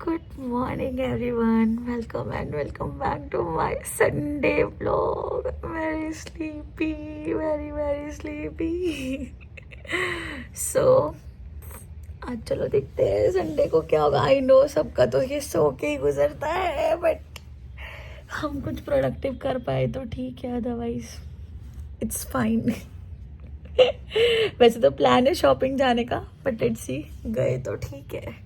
Good morning, everyone. Welcome back to my Sunday vlog. Very sleepy, very sleepy. So, आज चलो देखते हैं Sunday को क्या होगा. आई नो सबका तो ये सो के ही गुजरता है, बट हम कुछ प्रोडक्टिव कर पाए तो ठीक है, अदरवाइज इट्स फाइन. वैसे तो प्लान है शॉपिंग जाने का, बट लेट्स सी, गए तो ठीक है.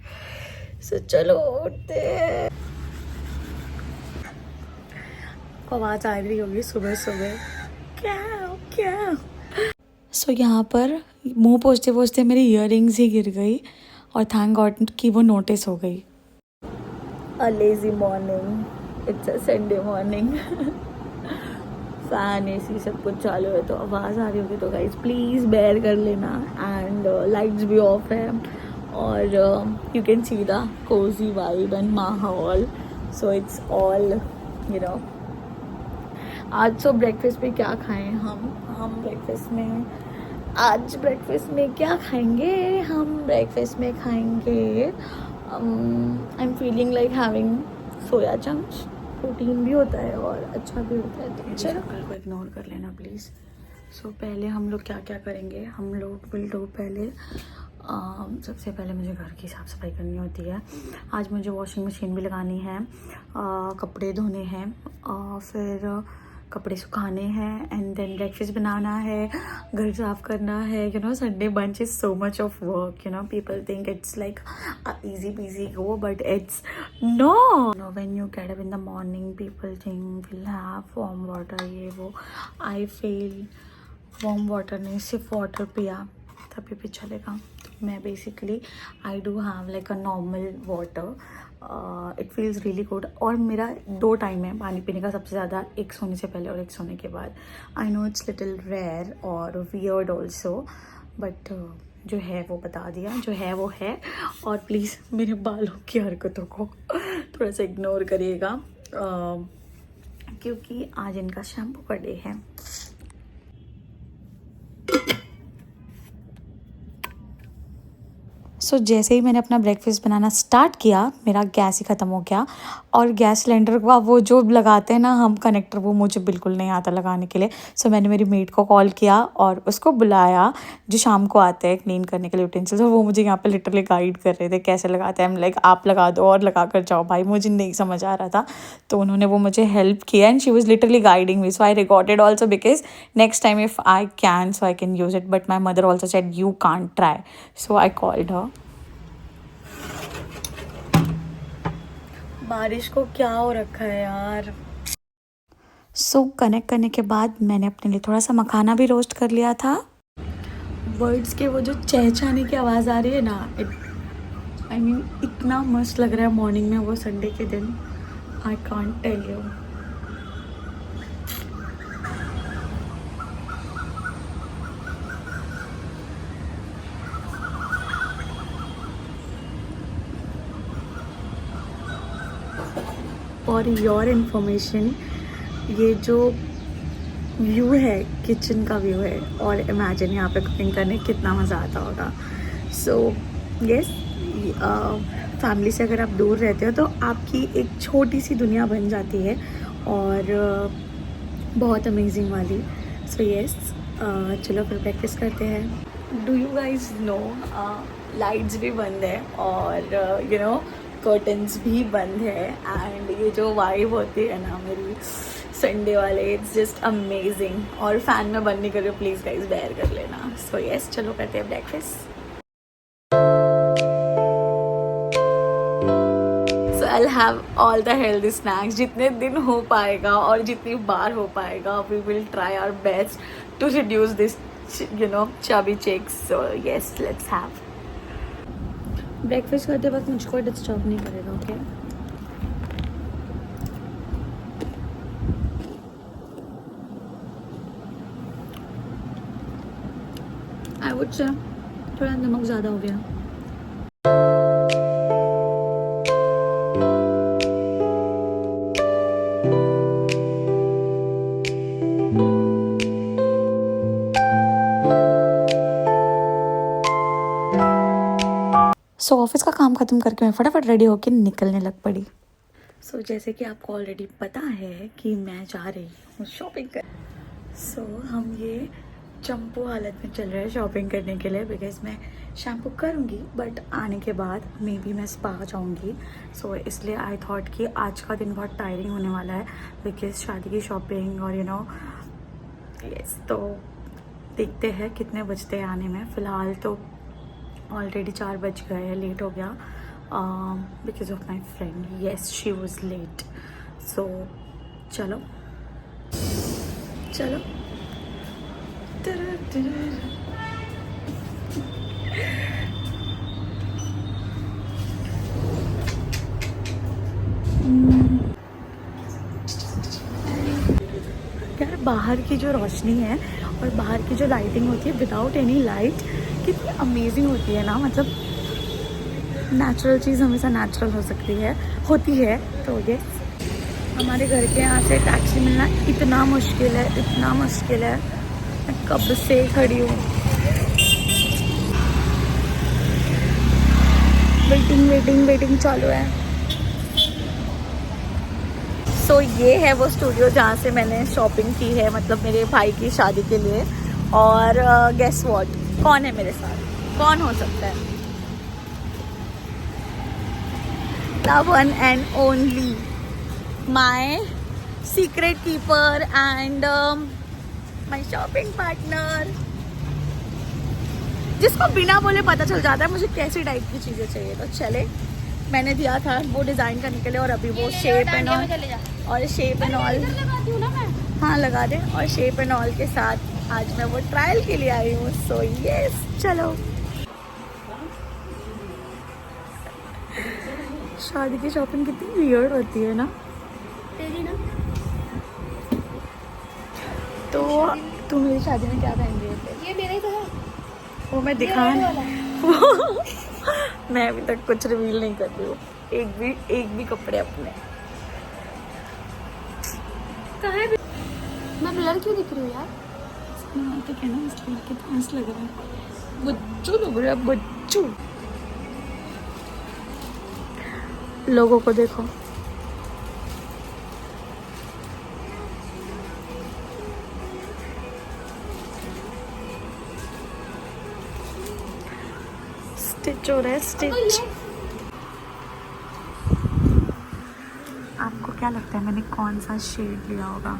सो चलो उठते हैं. आवाज आ रही होगी सुबह सुबह, क्या क्या. सो यहाँ पर मुंह पोछते पोछते मेरी इयररिंग्स ही गिर गई, और थैंक गॉड कि वो नोटिस हो गई. A lazy morning, it's a Sunday morning. Fan AC सब कुछ चालू है तो आवाज़ आ रही होगी, तो गाइज प्लीज़ बेयर कर लेना. एंड लाइट्स भी ऑफ है, और you can see the cosy vibe and माहौल. So it's all you know. आज तो ब्रेकफास्ट में क्या खाएं हम ब्रेकफास्ट में आज ब्रेकफास्ट में क्या खाएंगे. हम ब्रेकफास्ट में खाएंगे, I am feeling like having soya chunks. Protein भी होता है और अच्छा भी होता है, तो चलो कल को इग्नोर कर लेना प्लीज़. सो पहले हम लोग क्या क्या करेंगे. हम लोग विल डू पहले सबसे पहले मुझे घर की साफ़ सफाई करनी होती है. आज मुझे वॉशिंग मशीन भी लगानी है, कपड़े धोने हैं, फिर कपड़े सुखाने हैं, एंड देन ब्रेकफास्ट बनाना है, घर साफ करना है. You know Sunday bunch is so much of work. You know people think it's like easy peasy go, but it's no. When you get up in the morning, people think we'll have warm water, ये वो. I feel warm water नहीं, सिर्फ water पिया तभी भी चलेगा. मैं basically I do have like a normal water. It feels really good. और मेरा 2 टाइम है पानी पीने का सबसे ज़्यादा, एक सोने से पहले और एक सोने के बाद. I know it's little rare और वियर्ड ऑल्सो, बट जो है वो बता दिया, जो है वो है. और प्लीज़ मेरे बालों की हरकतों को थोड़ा सा इग्नोर करिएगा, क्योंकि आज इनका शैम्पू का डे है. सो जैसे ही मैंने अपना ब्रेकफास्ट बनाना स्टार्ट किया, मेरा गैस ही ख़त्म हो गया. और गैस सिलेंडर का वो जो लगाते हैं ना हम कनेक्टर, वो मुझे बिल्कुल नहीं आता लगाने के लिए. सो मैंने मेरी मेड को कॉल किया और उसको बुलाया, जो शाम को आते हैं क्लीन करने के लिए यूटेंसिल्स. और वो मुझे यहाँ पे लिटरली गाइड कर रहे थे कैसे लगाते हैं. लाइक आप लगा दो और लगा कर जाओ भाई, मुझे नहीं समझ आ रहा था. तो उन्होंने वो मुझे हेल्प किया, and she was literally guiding me. So I recorded also, because next time if I can so I can use it. But my mother also said you can't try. So I called her. बारिश को क्या हो रखा है यार. सो connect करने के बाद मैंने अपने लिए थोड़ा सा मखाना भी रोस्ट कर लिया था. वर्ड्स के वो जो चहचहाने की आवाज़ आ रही है ना, आई मीन इतना मस्त लग रहा है मॉर्निंग में वो संडे के दिन. I can't tell you. और योर इन्फॉर्मेशन, ये जो व्यू है किचन का व्यू है, और इमेजिन यहाँ पे कुकिंग करने कितना मज़ा आता होगा. सो यस, फैमिली से अगर आप दूर रहते हो तो आपकी एक छोटी सी दुनिया बन जाती है, और बहुत अमेजिंग वाली. सो यस, चलो फिर प्रैक्टिस करते हैं. Do you guys know lights भी बंद है, और यू नो कर्टन्स भी बंद है. एंड ये जो वाइब होती है ना मेरी संडे वाले, इट्स जस्ट अमेजिंग. और फैन में बंद नहीं कर रही हूँ, प्लीज़ गाइज बेयर कर लेना. सो यस, चलो करते हैं breakfast. So I will have all the healthy snacks. जितने दिन हो पाएगा और जितनी बार हो पाएगा, we will try our best to reduce this you know chubby chicks. So yes, let's have. Breakfast करते वक्त मुझको डिस्टर्ब नहीं करेगा, ओके. आई वुड से थोड़ा नमक ज़्यादा हो गया. सो ऑफिस का काम ख़त्म करके मैं फटाफट रेडी होकर निकलने लग पड़ी। सो जैसे कि आपको ऑलरेडी पता है कि मैं जा रही हूँ शॉपिंग कर। सो हम ये चंपू हालत में चल रहे हैं शॉपिंग करने के लिए, बिकॉज मैं शैम्पू करूँगी बट आने के बाद मे बी मैं स्पा जाऊँगी। सो इसलिए आई थॉट कि आज का दिन बहुत टायरिंग होने वाला है, बिकॉज शादी की शॉपिंग और यस। तो देखते हैं कितने बजते हैं आने में। फ़िलहाल तो ऑलरेडी 4 बज गए हैं, लेट हो गया because of my friend. Yes, she was late. So चलो चलो। यार बाहर की जो रोशनी है और बाहर की जो लाइटिंग होती है विदाउट एनी लाइट कितनी अमेजिंग होती है ना। मतलब नेचुरल चीज़ हमेशा नेचुरल होती है। तो ये हमारे घर के यहाँ से टैक्सी मिलना इतना मुश्किल है। मैं कब से खड़ी हूँ, वेटिंग चालू है। सो ये है वो स्टूडियो जहाँ से मैंने शॉपिंग की है, मतलब मेरे भाई की शादी के लिए। और गेस व्हाट, कौन है मेरे साथ, कौन हो सकता है? The one and only my secret keeper and my shopping partner, जिसको बिना बोले पता चल जाता है मुझे कैसी टाइप की चीज़ें चाहिए। तो चले, मैंने दिया था वो डिज़ाइन करने के लिए और अभी वो शेप एंड ऑल हाँ लगा दे। और शेप एंड ऑल के साथ आज मैं वो ट्रायल के लिए आई हूँ। सो यस, चलो। शादी की शॉपिंग कितनी वियर्ड होती है ना। तेरी ना। तो तू मेरी शादी में क्या पहन रही है? ये मेरा ही तो है। वो मैं दिखा मैं अभी तक कुछ रिवील नहीं कर रही हूँ, एक भी कपड़े अपने। कहाँ है? मैं ब्लर क्यों दिख रही हूँ यार? तो कहना इसलिए कितना हंस लग रहा है। बच्चू लग रहा है, बच्चू। लोगों को देखो, स्टिच हो रहा है, स्टिच। आपको क्या लगता है मैंने कौन सा शेड लिया होगा,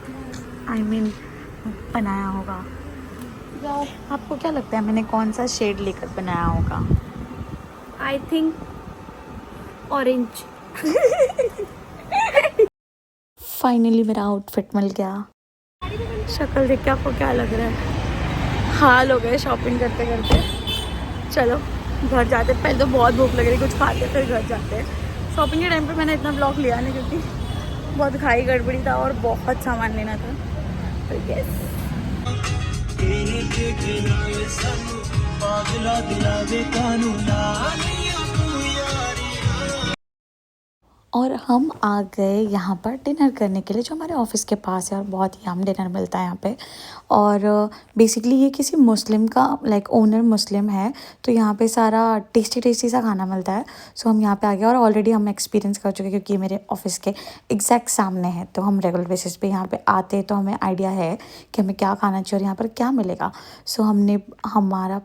I mean, बनाया होगा? आपको क्या लगता है मैंने कौन सा शेड लेकर बनाया होगा? I think orange. फाइनली मेरा आउटफिट मिल गया। शक्ल देख के आपको क्या लग रहा है? हाल हो गए शॉपिंग करते करते। चलो घर जाते, पहले तो बहुत भूख लग रही, कुछ खाते फिर घर जाते। शॉपिंग के टाइम पे मैंने इतना ब्लॉग लिया नहीं क्योंकि बहुत खाई गड़बड़ी था और बहुत सामान लेना था। तो यस, और हम आ गए यहाँ पर डिनर करने के लिए, जो हमारे ऑफिस के पास है और बहुत ही यम डिनर मिलता है यहाँ पे। और बेसिकली ये किसी मुस्लिम का ओनर मुस्लिम है, तो यहाँ पे सारा टेस्टी सा खाना मिलता है। सो हम यहाँ पे आ गए और ऑलरेडी हम एक्सपीरियंस कर चुके हैं क्योंकि ये मेरे ऑफिस के एग्जैक्ट सामने है। तो हम रेगुलर बेसिस पे यहाँ पे आते हैं तो हमें आइडिया है कि हमें क्या खाना चाहिए और यहाँ पर क्या मिलेगा। सो हमने हमारी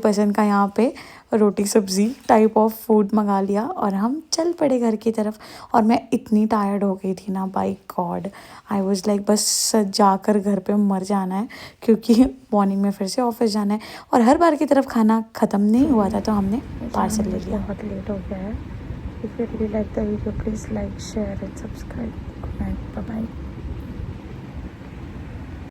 पसंद का यहाँ पे रोटी सब्ज़ी टाइप ऑफ फूड मंगा लिया और हम चल पड़े घर की तरफ। और मैं इतनी टायर्ड हो गई थी ना, by God I was like बस जाकर घर पे मर जाना है क्योंकि मॉर्निंग में फिर से ऑफिस जाना है। और हर बार की तरफ खाना ख़त्म नहीं हुआ था तो हमने पार्सल ले लिया। बहुत लेट हो गया है। If you really like the video please like share and subscribe. Good night, bye bye.